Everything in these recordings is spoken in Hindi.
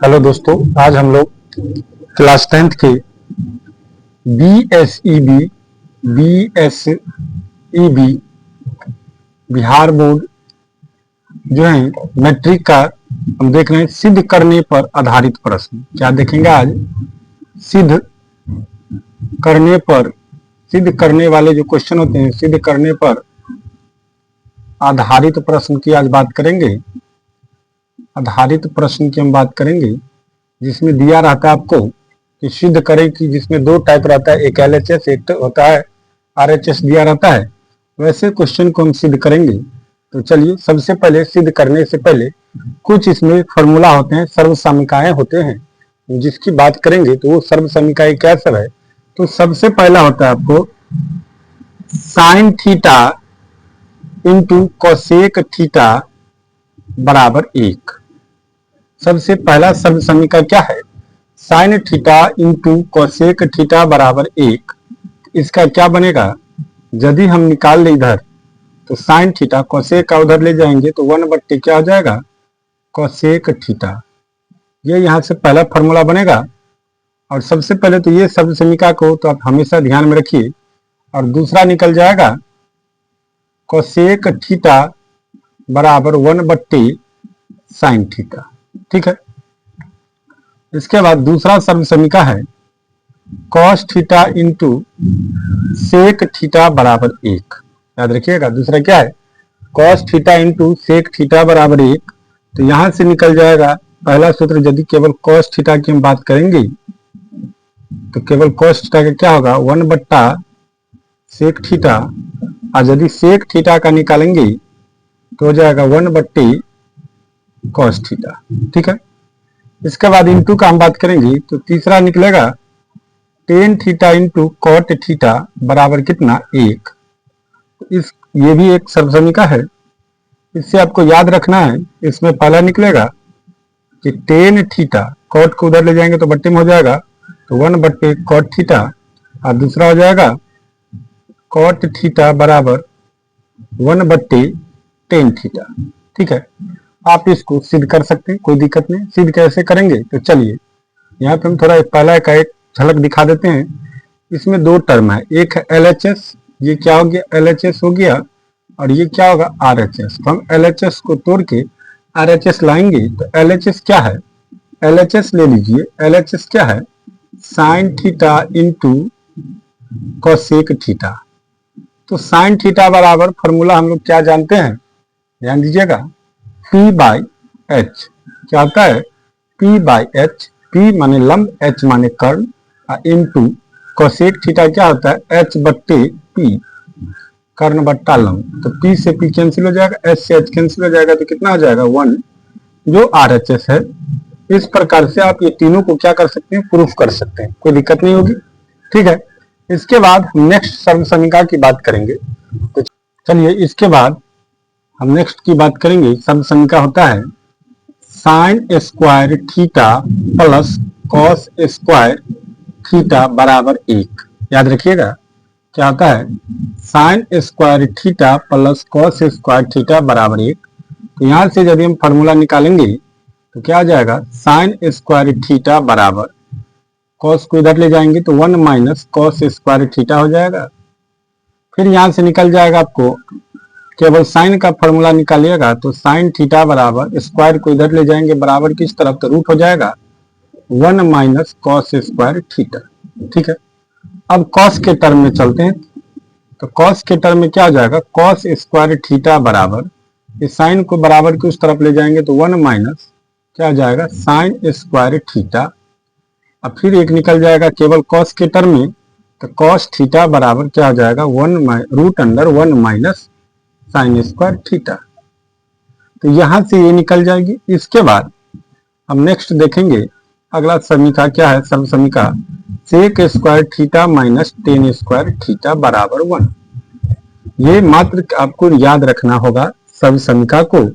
हेलो दोस्तों, आज हम लोग क्लास 10th के बी बिहार बोर्ड जो है मैट्रिक का हम देख रहे हैं सिद्ध करने पर आधारित प्रश्न। क्या देखेंगे आज? सिद्ध करने वाले जो क्वेश्चन होते हैं, सिद्ध करने पर आधारित प्रश्न की आज बात करेंगे। आधारित प्रश्न की हम बात करेंगे जिसमें दिया रहता है आपको कि सिद्ध करें कि जिसमें दो टाइप रहता है, एक LHS एक होता है RHS दिया रहता है। वैसे क्वेश्चन को हम सिद्ध करेंगे। तो चलिए, सबसे पहले सिद्ध करने से पहले कुछ इसमें फॉर्मूला होते हैं, सर्वसमीकाएं होते हैं जिसकी बात करेंगे। तो वो सर्वसमीकाएं क्या सब है? तो सबसे पहला होता है आपको sine theta into cosec theta बराबर 1। सबसे पहला सर्वसमीका क्या है? Sine theta into cosec theta बराबर 1। इसका क्या बनेगा? यदि हम निकाल ले इधर तो साइन थीटा, कोसेक का उधर ले जाएंगे तो 1/, क्या हो जाएगा? Cosec theta. ये यहाँ से पहला फॉर्मूला बनेगा। और सबसे पहले तो ये सर्वसमीका को तो आप हमेशा ध्यान में रखिए। और दूसरा निकल जाएगा कोसेक थीटा बराबर 1/, साइन थीटा। ठीक है। इसके बाद दूसरा सर्वसमीका है cos theta into sec theta बराबर 1। याद रखिएगा, दूसरा क्या है? Cos theta into sec theta बराबर 1। तो यहां से निकल जाएगा पहला सूत्र। यदि केवल कॉस थीटा की हम बात करेंगे तो केवल कॉस थीटा का क्या होगा? 1/, सेक थीटा। और यदि सेक थीटा का निकालेंगे तो हो जाएगा 1/, कॉस थीटा। ठीक है। इसके बाद इंटू का हम बात करेंगे तो तीसरा निकलेगा tan theta into cot theta बराबर कितना? 1। ये भी एक सर्वसमीका है। इससे आपको याद रखना है, इसमें पहला निकलेगा कि टेन थीटा, कॉट को उधर ले जाएंगे तो बट्टे में हो जाएगा, तो 1/, कॉट थीटा। और दूसरा हो जाएगा कॉट थीटा बराबर 1/, टेन थीटा। ठीक है। आप इसको सिद्ध कर सकते हैं, कोई दिक्कत नहीं। सिद्ध कैसे करेंगे? तो चलिए यहाँ पे हम थोड़ा पहला का एक झलक दिखा देते हैं। इसमें दो टर्म है, एक है LHS, ये क्या हो गया? LHS हो गया। और ये क्या होगा? RHS। तो हम LHS को तोड़ के RHS लाएंगे। तो LHS क्या है? LHS ले लीजिए। LHS क्या है? Sine theta into cosec theta. तो साइन थीटा बराबर फॉर्मूला हम लोग क्या जानते हैं? ध्यान दीजिएगा, P/H। क्या होता है? P/H। P माने लंब, H माने कर्ण, इंटू कोसेक थीटा क्या होता है? H/P, कर्ण बट्टा लंब। तो P से P कैंसिल हो जाएगा, H से H कैंसिल हो जाएगा, तो कितना हो जाएगा? 1, जो RHS है। इस प्रकार से आप ये तीनों को क्या कर सकते हैं? प्रूफ कर सकते हैं, कोई दिक्कत नहीं होगी। ठीक है। इसके बाद हम नेक्स्ट सर्वसमीका की बात करेंगे। तो चलिए, इसके बाद हम नेक्स्ट की बात करेंगे। सर्वसमीका होता है sign square theta plus cos square theta बराबर 1। याद रखिएगा, क्या होता है? Sign square theta plus cos square theta बराबर 1। तो यहां से यदि हम फॉर्मूला निकालेंगे तो क्या आ जाएगा? साइन स्क्वायर थीटा बराबर, कॉस को इधर ले जाएंगे तो 1 - कॉस स्क्वायर थीटा हो जाएगा। फिर यहां से निकल जाएगा आपको केवल साइन का फॉर्मूला निकालिएगा तो साइन थीटा बराबर, स्क्वायर को इधर ले जाएंगे बराबर किस तरफ? तो रूट हो जाएगा 1 - कॉस स्क्वायर थीटा। ठीक है। अब कॉस के टर्म में चलते हैं। तो कॉस के टर्म में क्या हो जाएगा? कॉस स्क्वायर थीटा बराबर, इस साइन को बराबर की उस तरफ ले जाएंगे तो 1 - क्या हो जाएगा? Sign square theta. अब फिर एक निकल जाएगा केवल कॉस के टर्म में, तो कॉस थीटा बराबर क्या हो जाएगा? 1 साइन स्क्वायर थीटा। तो यहां से ये निकल जाएगी। इसके बाद हम नेक्स्ट देखेंगे अगला समीका क्या है? सर्वसमीका sec square theta minus tan square theta बराबर 1। ये मात्र आपको याद रखना होगा सर्वसमीका को,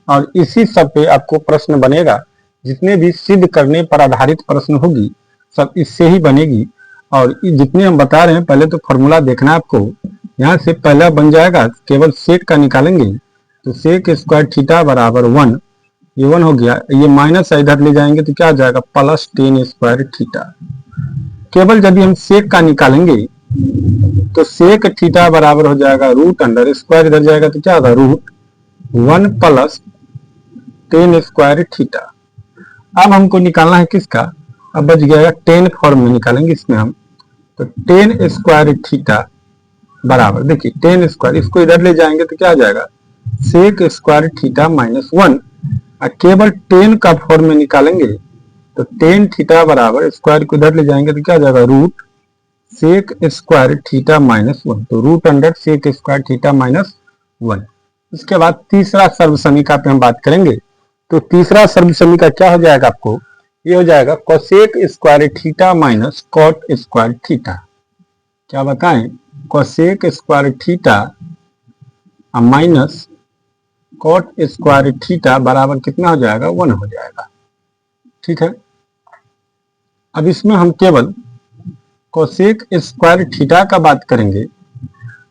और इसी सब पे आपको प्रश्न बनेगा। जितने भी सिद्ध करने पर आधारित प्रश्न होगी सब इससे ही बनेगी। और जितने हम बता रहे हैं, पहले तो फॉर्मूला देखना आपको। यहाँ से पहला बन जाएगा, केवल सेक का निकालेंगे तो सेक स्क्वायर थीटा बराबर 1, ये 1 हो गया, ये माइनस इधर ले जाएंगे तो क्या आ जाएगा प्लस टेन स्क्वायर थीटा। केवल यदि हम सेक का निकालेंगे तो सेक थीटा बराबर हो जाएगा रूट अंडर स्क्वायर इधर जाएगा तो क्या होगा root 1 plus tan square theta. अब हमको निकालना है किसका, अब बच गया टेन फॉर्म में निकालेंगे इसमें हम, तो टेन स्क्वायर थीटा बराबर देखिए टेन स्क्वायर, इसको इधर ले जाएंगे तो क्या आ जाएगा सेक स्क्वायर थीटा माइनस 1, और केवल टेन का फॉर्म में निकालेंगे तो टेन थीटा बराबर स्क्वायर को इधर ले जाएंगे तो क्या आ जाएगा root sec square theta minus 1, तो root under sec square theta minus 1। इसके बाद तीसरा सर्व समीका पे हम बात करेंगे, तो तीसरा सर्व समीका क्या हो जाएगा आपको, ये हो जाएगा cosec square theta minus cot square theta. क्या बताएं, cosec square theta minus cot square theta बराबर कितना हो जाएगा 1 हो जाएगा। ठीक है, अब इसमें हम केवल कोसेक स्क्वायर थीटा का बात करेंगे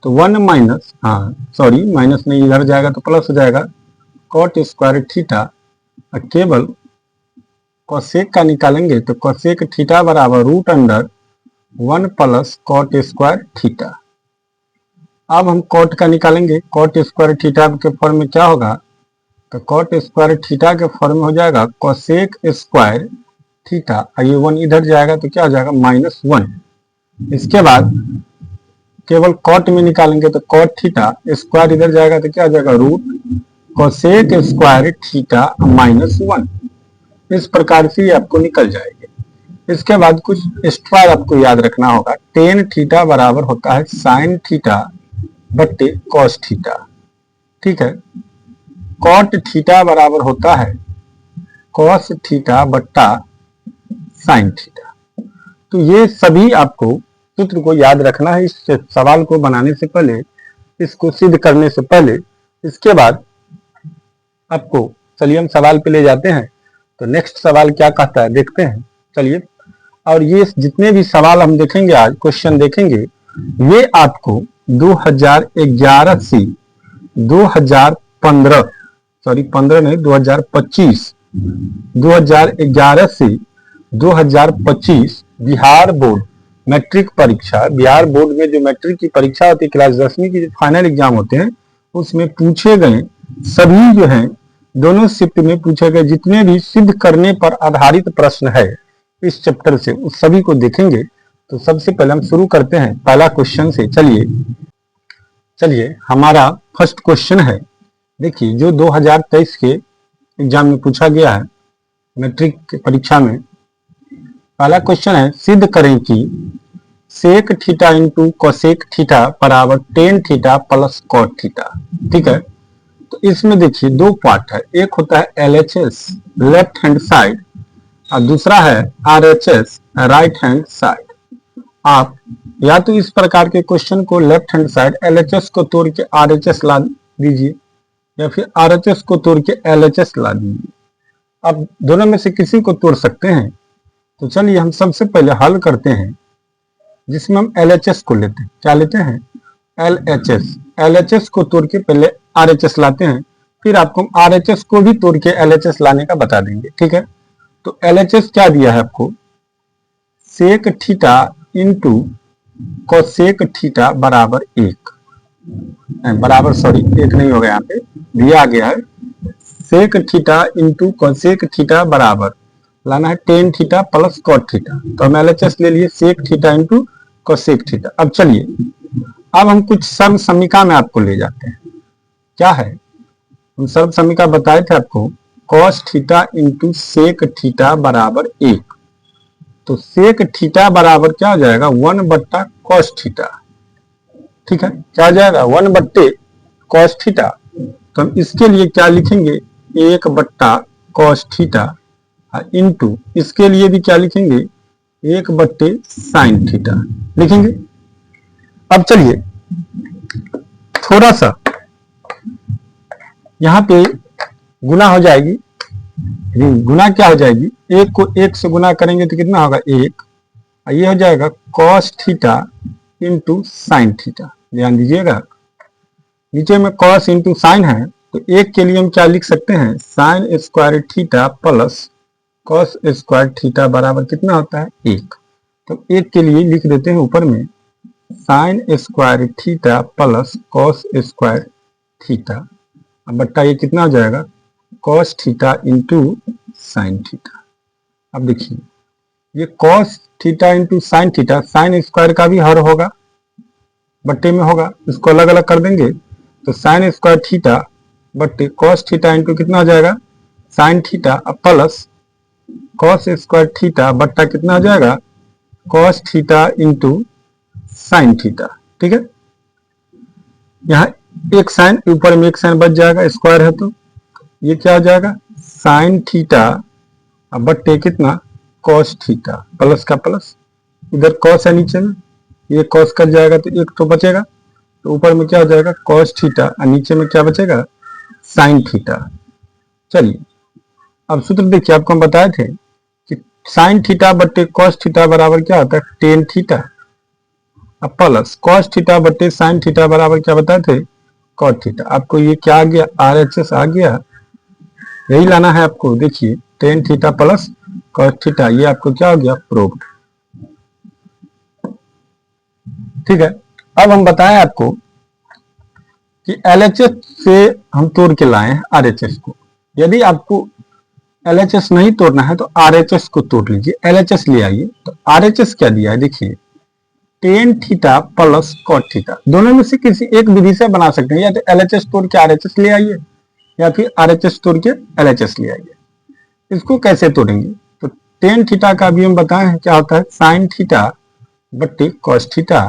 तो 1 माइनस, माइनस नहीं इधर जाएगा तो प्लस हो जाएगा कॉट स्क्वायर थीटा, और केवल कोसेक का निकालेंगे तो कोसेक थीटा बराबर root under 1 plus cot square theta. अब हम कॉट का निकालेंगे, कॉट स्क्वायर थीटा के फॉर्म में क्या होगा, तो कॉट स्क्वायर थीटा के फॉर्म में हो जाएगा कोसेक स्क्वायर थीटा, ये 1 इधर जाएगा तो क्या हो जाएगा माइनस 1। इसके बाद केवल कॉट में निकालेंगे तो कॉट थीटा, स्क्वायर इधर जाएगा तो क्या हो जाएगा root cosec square theta minus 1। इस प्रकार से आपको निकल जाएगी। इसके बाद कुछ एक्स्ट्रा आपको याद रखना होगा, टेन थीटा बराबर होता है साइन थीटा बट्टे कॉस थीटा। ठीक है, कॉट थीटा बराबर होता है कॉस थीटा बट्टा साइन थीटा। तो ये सभी आपको सूत्र को याद रखना है इस सवाल को बनाने से पहले, इसको सिद्ध करने से पहले। इसके बाद आपको चलिए हम सवाल पे ले जाते हैं, तो नेक्स्ट सवाल क्या कहता है देखते हैं चलिए। और ये जितने भी सवाल हम देखेंगे आज क्वेश्चन देखेंगे, ये आपको 2011 से 2015 15 नहीं 2025 2011 से 2025 बिहार बोर्ड मैट्रिक परीक्षा, बिहार बोर्ड में जो मैट्रिक की परीक्षा होती है क्लास 10वीं की जो फाइनल एग्जाम होते हैं उसमें पूछे गए सभी जो हैं दोनों शिफ्ट में पूछे गए जितने भी सिद्ध करने पर आधारित प्रश्न है इस चैप्टर से उस सभी को देखेंगे। तो सबसे पहले हम शुरू करते हैं पहला क्वेश्चन से। चलिए हमारा फर्स्ट क्वेश्चन है, देखिए जो 2023 के एग्जाम में पूछा गया है मैट्रिक की परीक्षा में। पहला क्वेश्चन है, सिद्ध करें कि sec theta into cosec theta बराबर tan theta plus cot theta. ठीक है, तो इसमें देखिए दो पार्ट है, एक होता है LHS लेफ्ट हैंड साइड और दूसरा है RHS राइट हैंड साइड। आप या तो इस प्रकार के क्वेश्चन को लेफ्ट हैंड साइड LHS को तोड़ के RHS ला दीजिए या फिर RHS को तोड़ के LHS ला दीजिए। आप दोनों में से किसी को तोड़ सकते हैं। तो चलिए हम सबसे पहले हल करते हैं जिसमें हम LHS को लेते हैं। क्या लेते हैं LHS को तोड़ के पहले RHS लाते हैं, फिर आपको RHS को भी तोड़ के LHS लाने का बता देंगे। ठीक है, तो LHS क्या दिया है आपको, sec theta into cosec theta बराबर एक नहीं होगा, यहाँ पे दिया गया है sec theta into cosec theta बराबर लाना है tan theta plus cot theta. तो हम LHS ले लिए sec theta into cosec theta. अब चलिए अब हम कुछ सर्व समीका में आपको ले जाते हैं। क्या है, हम सर्व समीका बताए थे आपको, cos theta into sec theta बराबर एक। तो सेक थीटा बराबर क्या हो जाएगा 1 बट्टा कॉस थीटा। ठीक है, क्या हो जाएगा 1 बट्टे कॉस थीटा। तो हम इसके लिए क्या लिखेंगे 1 बट्टा कॉस थीटा इंटू इसके लिए भी क्या लिखेंगे 1 बट्टे साइन थीटा लिखेंगे। अब चलिए थोड़ा सा यहाँ पे गुना हो जाएगी, गुना क्या हो जाएगी, एक को एक से गुना करेंगे तो कितना होगा 1, ये हो जाएगा cos theta into sine theta. ध्यान दीजिएगा नीचे में कॉस इंटू साइन है तो एक के लिए हम क्या लिख सकते हैं, sign square theta plus cos square theta बराबर कितना होता है, 1। तो एक के लिए लिख देते हैं ऊपर में sign square theta plus cos square theta, अब बट्टा ये कितना हो जाएगा, cos theta into sine theta. अब देखिए ये cos theta into sine theta, sine square का भी हर होगा, बट्टे में होगा, इसको अलग अलग कर देंगे तो साइन स्क्वायर थीटा बट्टे कॉस थीटा इंटू कितना हो जाएगा, sine theta plus cos square theta बट्टा कितना हो जाएगा, cos theta into sine theta. ठीक है, यहाँ एक साइन ऊपर में एक साइन बच जाएगा, स्क्वायर है तो ये क्या हो जाएगा, साइन थीटा बट्टे कितना, कॉस थीटा, प्लस का प्लस, इधर कॉस है नीचे में, ये कॉस कट जाएगा तो एक तो बचेगा, तो ऊपर में क्या हो जाएगा कॉस थीटा और नीचे में क्या बचेगा, साइन थीटा। चलिए अब सूत्र देखिए, आपको हम बताए थे कि साइन थीटा बट्टे कॉस थीटा बराबर क्या होता है, टेन थीटा, अब प्लस कॉस थीटा बट्टे साइन थीटा बराबर क्या बताए थे, कॉट थीटा। आपको ये क्या आ गया, RHS आ गया, यही लाना है आपको। देखिए tan theta plus cot theta, ये आपको क्या हो गया, प्रूव्ड। ठीक है, अब हम बताएं आपको कि LHS से हम तोड़ के लाए हैं RHS को। यदि आपको LHS नहीं तोड़ना है तो RHS को तोड़ लीजिए, LHS ले आइए। तो RHS क्या दिया है, देखिए tan theta plus cot theta, दोनों में से किसी एक विधि से बना सकते हैं, या तो LHS तोड़ के RHS ले आइए या फिर RHS तोड़ के LHS ले आइए। इसको कैसे तोड़ेंगे, तो टेन थीटा का भी हम बताए हैं क्या होता है, साइन थीटा बट्टे कॉस थीटा,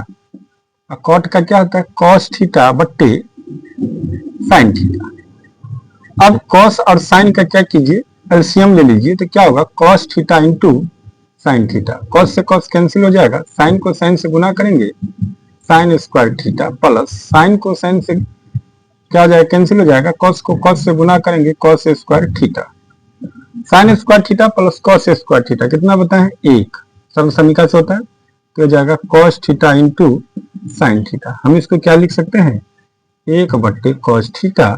और कॉट का क्या होता है, कॉस थीटा बट्टे साइन थीटा। अब कॉस और साइन का क्या कीजिए, एलसीएम ले लीजिए, तो क्या होगा, cos theta into sine theta, cos से कॉस कैंसिल हो जाएगा, साइन को साइन से गुना करेंगे, sign square theta plus sign को साइन से क्या हो जाएगा, कैंसिल हो जाएगा, कॉस को कॉस से गुना करेंगे, cos square theta, sign square theta plus cos square theta कितना बताए, 1, सर्व समीकरण से होता है, तो हो जाएगा cos theta into sine theta. हम इसको क्या लिख सकते हैं, 1 बट्टे कॉस थीटा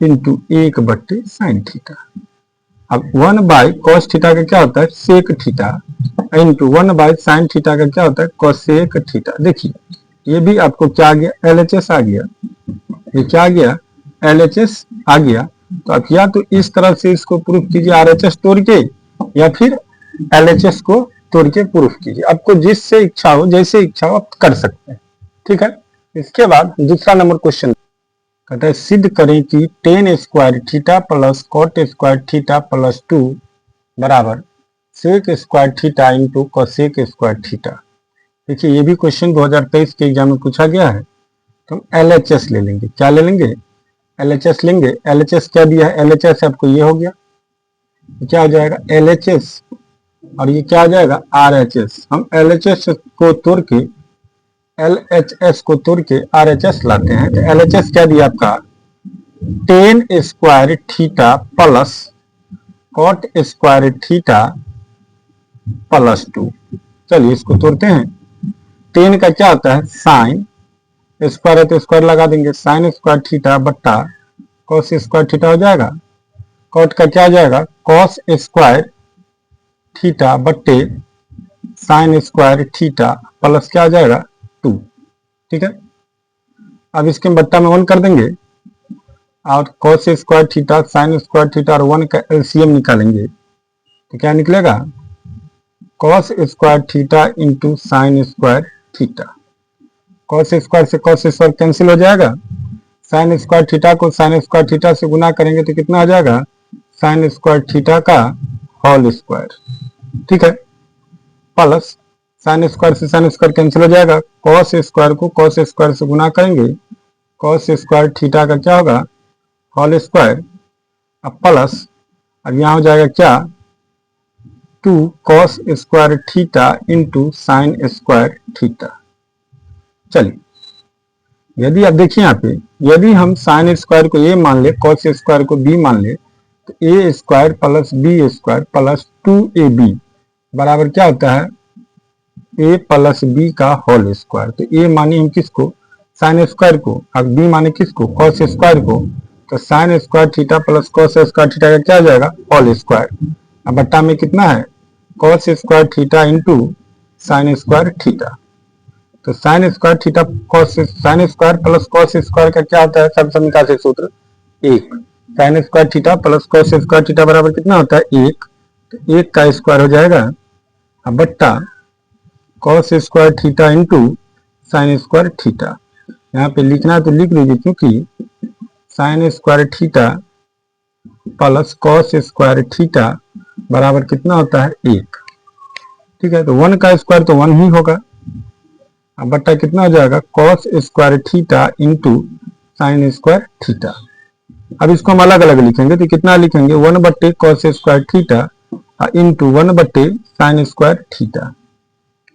इंटू 1 बट्टे साइन थीटा। अब 1 बाई कॉस थीटा का क्या होता है, sec theta, into 1 by sine theta का क्या होता है, कोसेक थीटा। देखिए ये भी आपको क्या आ गया, LHS आ गया, ये क्या आ गया, LHS आ गया। तो आप या तो इस तरह से इसको प्रूफ कीजिए RHS तोड़ के, या फिर LHS को तोड़ के प्रूफ कीजिए, आपको जिससे इच्छा हो, जैसे इच्छा हो आप कर सकते हैं। ठीक है, इसके बाद दूसरा नंबर क्वेश्चन कहता है सिद्ध करें कि tan square theta plus cot square theta plus 2 बराबर sec square theta into cosec square theta. देखिए ये भी क्वेश्चन 2023 के एग्जाम में पूछा गया है। तो हम LHS ले लेंगे, क्या ले लेंगे, LHS लेंगे। LHS क्या दिया है, LHS आपको ये हो गया, क्या हो जाएगा LHS, और ये क्या हो जाएगा RHS। हम LHS को तोड़ के LHS को तोड़ के RHS लाते हैं। तो LHS क्या दिया आपका, tan square theta plus cot square theta plus 2। चलिए इसको तोड़ते हैं। टेन का क्या होता है, साइन स्क्वायर है तो स्क्वायर लगा देंगे, साइन स्क्वायर थीटा बट्टा कॉस स्क्वायर थीटा हो जाएगा। कॉट का क्या हो जाएगा, कॉस स्क्वायर थीटा बट्टे साइन स्क्वायर थीटा प्लस क्या हो जाएगा 2। ठीक है, अब इसके बट्टा में 1 कर देंगे और cos square theta sine square theta और 1 का LCM निकालेंगे तो क्या निकलेगा, cos square theta into sine square theta. Cos square से कॉस स्क्वायर कैंसिल हो जाएगा, साइन स्क्वायर थीटा को साइन स्क्वायर थीटा से गुना करेंगे तो कितना आ जाएगा, साइन स्क्वायर थीटा का होल स्क्वायर। ठीक है, प्लस साइन स्क्वायर से साइन स्क्वायर कैंसिल हो जाएगा, कॉस स्क्वायर को कॉस स्क्वायर से गुना करेंगे, कॉस स्क्वायर थीटा का क्या होगा, होल स्क्वायर, अब प्लस, अब यहाँ हो जाएगा क्या, 2 cos square theta into sine square theta. चलिए यदि आप देखिए यहाँ पे, यदि हम साइन स्क्वायर को a मान ले, कॉस स्क्वायर को b मान ले, तो a square plus b square plus 2ab बराबर क्या होता है, a प्लस b का होल स्क्वायर। तो a माने हम किसको, साइन स्क्वायर को, और b माने किसको, कॉस स्क्वायर को। तो sine square theta plus cos square theta का क्या हो जाएगा, होल स्क्वायर। अब बट्टा में कितना है, cos square theta into sine square theta. तो sine square theta cos sine square plus cos square का क्या होता है, सब समीकरण से सूत्र 1। Sine square theta plus cos square theta बराबर कितना होता है, 1। तो 1 का स्क्वायर हो जाएगा, अब बट्टा cos square theta into sine square theta. यहाँ पे लिखना है तो लिख लीजिए, क्योंकि sign square theta plus cos square theta बराबर कितना होता है, 1। ठीक है, तो 1 का स्क्वायर तो 1 ही होगा। अब बट्टा कितना हो जाएगा, cos square theta into sine square theta. अब इसको हम अलग अलग लिखेंगे तो कितना लिखेंगे, 1/cos square theta into 1/sin square theta.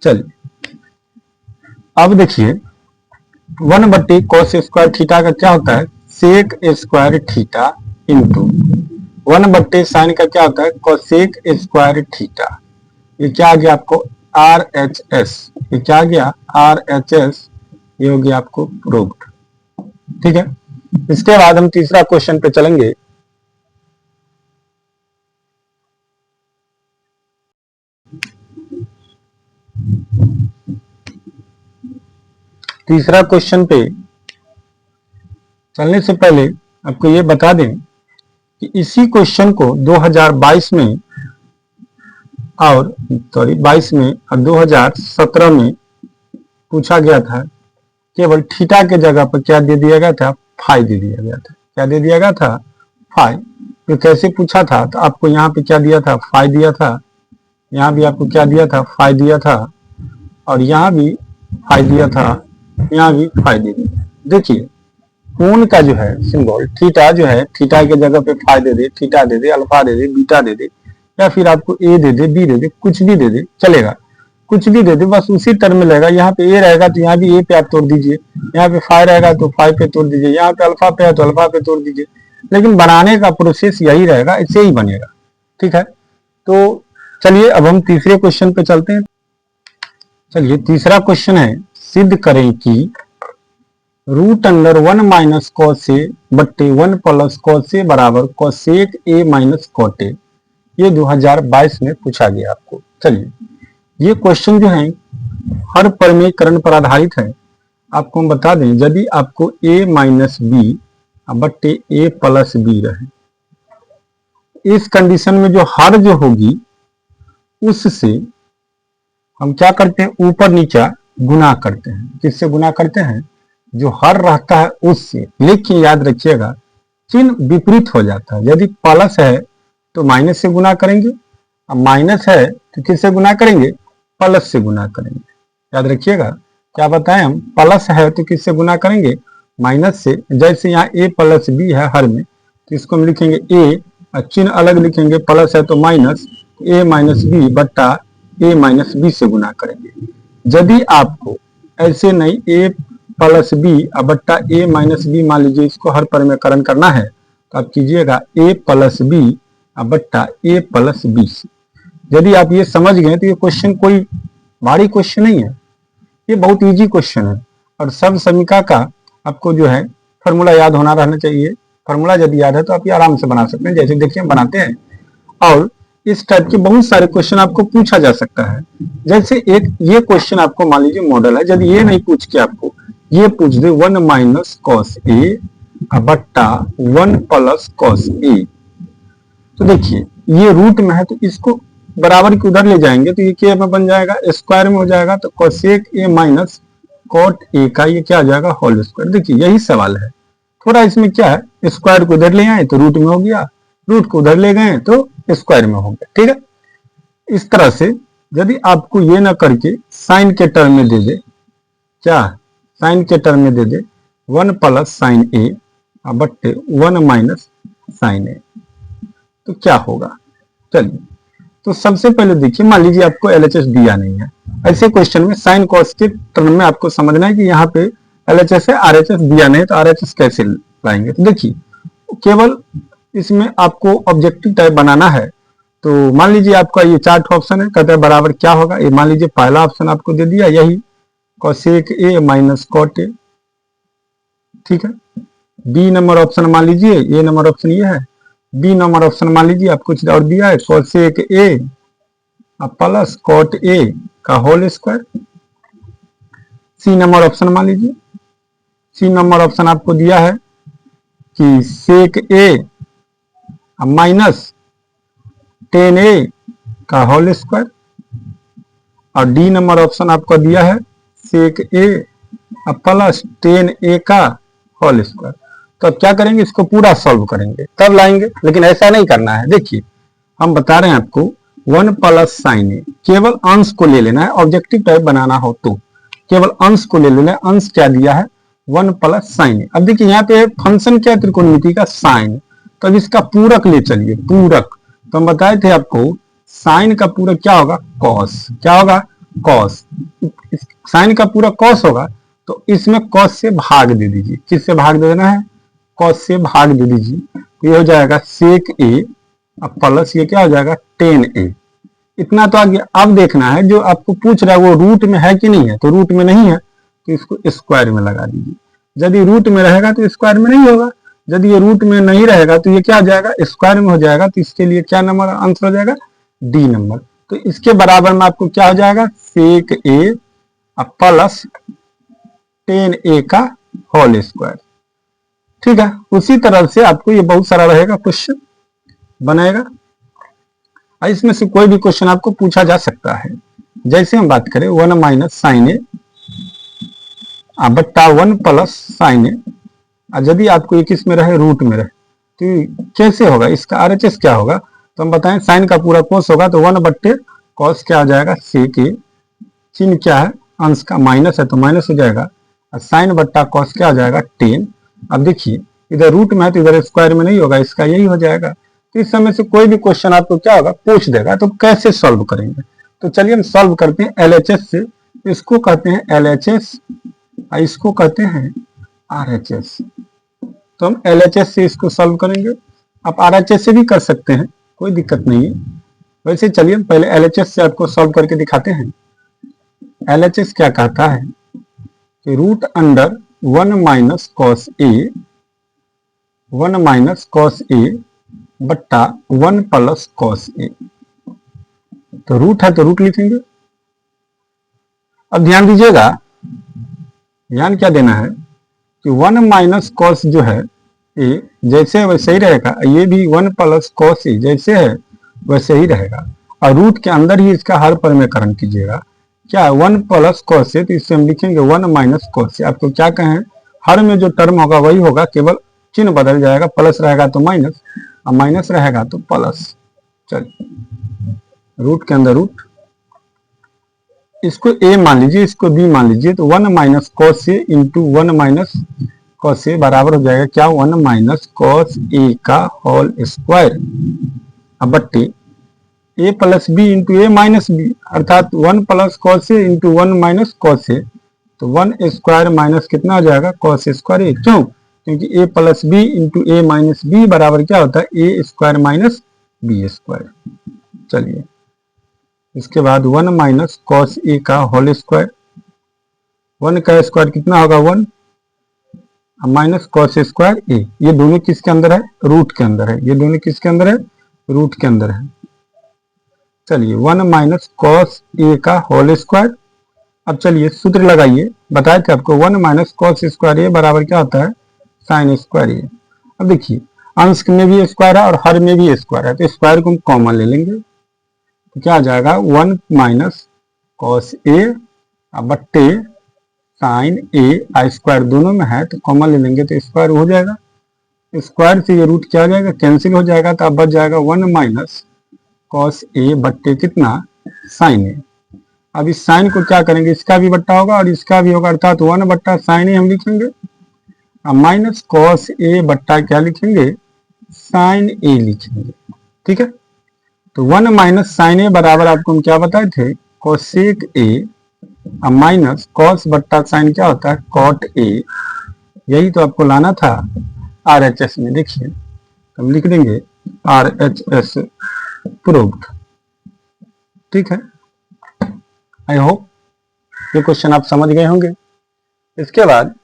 चलिए अब देखिए 1/cos स्क्वायर थीटा का क्या होता है, सेक स्क्वायर थीटा इंटू 1/sin का क्या होता है, कोसेक स्क्वायर थीटा। ये क्या आ गया आपको, RHS। ये क्या आ गया, RHS। ये हो गया आपको प्रूव्ड। ठीक है, इसके बाद हम तीसरा क्वेश्चन पे चलेंगे। तीसरा क्वेश्चन पे चलने से पहले आपको ये बता दें कि इसी क्वेश्चन को 2022 में और 22 में और 2017 में पूछा गया था। केवल थीटा के जगह पर क्या दे दिया गया था, फाई दे दिया गया था। क्या दे दिया गया था, फाई। तो कैसे पूछा था, तो आपको यहाँ पे क्या दिया था, फाई दिया था। यहाँ भी आपको क्या दिया था, फाई दिया था। और यहाँ भी फाई दिया था, यहाँ भी फाई दे दिया। देखिए कोण का जो है सिंबल थीटा जो है, थीटा के जगह पे फाई दे दे, थीटा दे दे, अल्फा दे दे, बीटा दे दे, या फिर आपको ए दे दे, बी दे दे, कुछ भी दे दे चलेगा, कुछ भी दे दे, बस उसी टर्म में लगेगा। यहाँ पे ए रहेगा तो यहाँ भी ए पे आप तोड़ दीजिए, यहाँ पे फाई रहेगा तो फाई पे तोड़ दीजिए, यहाँ पे अल्फा पे है तो अल्फा पे तोड़ दीजिए। लेकिन बनाने का प्रोसेस यही रहेगा, इससे ही बनेगा। ठीक है, तो चलिए अब हम तीसरे क्वेश्चन पे चलते हैं। चलिए तीसरा क्वेश्चन है, सिद्ध करें कि √1 माइनस कॉस ए बट्टे 1 प्लस कॉस ए बराबर cosec A minus cot A. ये 2022 में पूछा गया आपको। चलिए ये क्वेश्चन जो है हर प्रमेयकरण पर आधारित है। आपको हम बता दें, यदि आपको a माइनस बी बट्टे a प्लस बी रहे, इस कंडीशन में जो हर जो होगी उससे हम क्या करते हैं, ऊपर नीचा गुना करते हैं। किससे गुना करते हैं, जो हर रहता है उससे। लेकिन याद रखिएगा चिन्ह विपरीत हो जाता है। यदि प्लस है तो माइनस से गुना करेंगे, अब माइनस है तो किससे गुना करेंगे, प्लस से गुना करेंगे। याद रखिएगा, क्या बताएं हम, प्लस है तो किससे गुना करेंगे, माइनस से। जैसे यहाँ a प्लस बी है हर में, तो इसको हम लिखेंगे a और चिन्ह अलग लिखेंगे, प्लस है तो माइनस, a माइनस बी बट्टा a माइनस बी से गुना करेंगे। यदि आपको ऐसे नहीं a प्लस बी बट्टा a माइनस बी, मान लीजिए इसको हर प्रमेयकरण करना है, तो आप कीजिएगा a प्लस बी बट्टा a प्लस बी से। यदि आप ये समझ गए तो ये क्वेश्चन कोई भारी क्वेश्चन नहीं है, ये बहुत इजी क्वेश्चन है। और सब समीकरण का आपको जो है फॉर्मूला याद होना रहना चाहिए। फॉर्मूला यदि याद है तो आप ये आराम से बना सकते हैं, जैसे देखिए हम बनाते हैं। और इस टाइप के बहुत सारे क्वेश्चन आपको पूछा जा सकता है। जैसे एक ये क्वेश्चन आपको मान लीजिए मॉडल है, यदि ये नहीं पूछ के आपको ये पूछ दे 1 माइनस कॉस ए बट्टा 1 प्लस कॉस ए, तो देखिए ये रूट में है तो इसको बराबर के उधर ले जाएंगे तो ये क्या में बन जाएगा, स्क्वायर में हो जाएगा। तो cosec A minus cot A का ये क्या आ जाएगा, होल स्क्वायर। देखिए यही सवाल है, थोड़ा इसमें क्या है, स्क्वायर को उधर ले आए तो रूट में हो गया, रूट को उधर ले गए तो स्क्वायर में हो गया। ठीक है, इस तरह से यदि आपको ये ना करके साइन के टर्म में दे दे, क्या साइन के टर्म में दे दे 1 प्लस साइन ए बट्टे 1 माइनस साइन ए, तो क्या होगा। चलिए तो सबसे पहले देखिए, मान लीजिए आपको LHS दिया नहीं है, ऐसे क्वेश्चन में साइन कॉस के टर्म में आपको समझना है कि यहाँ पे LHS है, RHS दिया नहीं तो RHS कैसे लाएंगे। तो देखिए केवल इसमें आपको ऑब्जेक्टिव टाइप बनाना है। तो मान लीजिए आपका ये चार्ट ऑप्शन है, कहते हैं बराबर क्या होगा, ये मान लीजिए पहला ऑप्शन आपको दे दिया, यही cosec A minus cot a. ठीक है, बी नंबर ऑप्शन मान लीजिए, ए नंबर ऑप्शन ये है, बी नंबर ऑप्शन मान लीजिए आप कुछ और दिया है cosec A plus cot A का whole square. C number option मान लीजिए, सी नंबर ऑप्शन आपको दिया है कि सेक ए माइनस 10a का होल स्क्वायर, और डी नंबर ऑप्शन आपको दिया है सेक ए प्लस 10a का होल स्क्वायर। तो अब क्या करेंगे, इसको पूरा सॉल्व करेंगे तब लाएंगे, लेकिन ऐसा नहीं करना है। देखिए हम बता रहे हैं आपको 1 प्लस साइन ए, केवल अंश को ले लेना है, ऑब्जेक्टिव टाइप बनाना हो तो केवल अंश को ले लेना है। अंश क्या दिया है 1 प्लस साइन ए। अब देखिए यहाँ पे फंक्शन क्या है त्रिकोणमिति का साइन, तो अब इसका पूरक ले चलिए, पूरक तो हम बताए थे आपको साइन का पूरक क्या होगा कॉस, क्या होगा कॉस, साइन का पूरक कॉस होगा, तो इसमें कॉस से भाग दे दीजिए, किससे भाग दे देना है कॉस से भाग दे दीजिए, तो ये हो जाएगा सेक ए प्लस ये क्या हो जाएगा 10a। इतना तो आ गया। अब देखना है जो आपको पूछ रहा है वो रूट में है कि नहीं है, तो रूट में नहीं है तो इसको स्क्वायर में लगा दीजिए। यदि रूट में रहेगा तो स्क्वायर में नहीं होगा, यदि ये रूट में नहीं रहेगा तो ये क्या हो जाएगा स्क्वायर में हो जाएगा, तो इसके लिए क्या नंबर आंसर हो जाएगा डी नंबर। तो इसके बराबर में आपको क्या हो जाएगा सेक ए प्लस 10a का होल स्क्वायर। ठीक है, उसी तरह से आपको ये बहुत सारा रहेगा क्वेश्चन बनेगा, इसमें से कोई भी क्वेश्चन आपको पूछा जा सकता है। जैसे हम बात करें 1 माइनस साइन ए बट्टा 1 प्लस साइन ए, यदि आपको ये किस में रहे रूट में रहे तो कैसे होगा, इसका आरएचएस क्या होगा, तो हम बताएं साइन का पूरा कोस होगा तो 1 बट्टे कॉस क्या आ जाएगा सेक ए, चिन्ह क्या है अंश का माइनस है तो माइनस हो जाएगा, और साइन बट्टा कॉस क्या आ जाएगा 10। अब देखिए इधर रूट में है तो इधर स्क्वायर में नहीं होगा, इसका यही हो जाएगा। तो इस समय से कोई भी क्वेश्चन आपको क्या होगा पूछ देगा, तो कैसे सॉल्व करेंगे, तो चलिए हम सॉल्व करते हैं एलएचएस से। इसको कहते हैं एलएचएस, इसको कहते हैं आरएचएस। तो हम एलएचएस से इसको सॉल्व करेंगे, आप आरएचएस से भी कर सकते हैं, कोई दिक्कत नहीं है। वैसे चलिए हम पहले एलएचएस से आपको सॉल्व करके दिखाते हैं। एलएचएस क्या कहता है कि रूट अंडर 1 माइनस कॉस ए, 1 माइनस कॉस ए बट्टा 1 प्लस कॉस ए, तो रूट है तो रूट लिखेंगे। अब ध्यान दीजिएगा, ध्यान क्या देना है कि 1 माइनस कॉस जो है ए जैसे वैसे ही रहेगा, ये भी 1 प्लस कॉस ए जैसे है वैसे ही रहेगा, और रूट के अंदर ही इसका हर परिमेयकरण कीजिएगा। क्या है 1 प्लस कॉस ए, तो इससे हम लिखेंगे 1 माइनस कॉस ए। आपको क्या कहें हर में जो टर्म होगा वही होगा, केवल चिन्ह बदल जाएगा, प्लस रहेगा तो माइनस और माइनस रहेगा तो प्लस। चलिए रूट के अंदर रूट, इसको a मान लीजिए इसको b मान लीजिए, तो 1 minus cos a into 1 minus cos A बराबर हो जाएगा क्या 1 माइनस कॉस ए का होल स्क्वायर, अब बट्टे a plus b into a minus b, अर्थात 1 plus cos a into 1 minus cos a, तो 1 स्क्वायर माइनस कितना हो जाएगा कॉस स्क्वायर ए। क्यों, क्योंकि a plus b into a minus b बराबर क्या होता है a square minus b square. चलिए इसके बाद 1 माइनस कॉस ए का होल स्क्वायर, 1 का स्क्वायर कितना होगा 1 माइनस कॉस स्क्वायर ए, ये दोनों किसके अंदर है रूट के अंदर है, ये दोनों किसके अंदर है रूट के अंदर है। चलिए 1 माइनस कॉस ए का होल स्क्वायर। अब चलिए सूत्र लगाइए, बताए थे आपको 1 माइनस कॉस स्क्वायर ए बराबर क्या होता है साइन स्क्वायर ए। अब देखिए अंश में भी स्क्वायर है और हर में भी स्क्वायर है, तो स्क्वायर को हम कॉमन ले लेंगे, तो क्या आ जाएगा 1 माइनस कॉस ए बट्टे साइन ए, आई स्क्वायर दोनों में है तो कॉमन ले लेंगे तो स्क्वायर हो जाएगा, स्क्वायर से ये रूट क्या आ जाएगा कैंसिल हो जाएगा, तो अब बच जाएगा 1 माइनस कॉस ए बट्टे कितना साइन ए। अब इस साइन को क्या करेंगे इसका भी बट्टा होगा और इसका भी होगा, अर्थात 1 बट्टा साइन ए हम लिखेंगे, अब माइनस कॉस ए बट्टा क्या लिखेंगे साइन ए लिखेंगे। ठीक है, तो 1 माइनस साइन ए बराबर आपको हम क्या बताए थे कोसेक ए, अब माइनस कॉस बट्टा साइन क्या होता है कॉट ए, यही तो आपको लाना था आरएचएस में। देखिए हम लिख देंगे आरएचएस प्रूव्ड। ठीक है, आई होप ये क्वेश्चन आप समझ गए होंगे। इसके बाद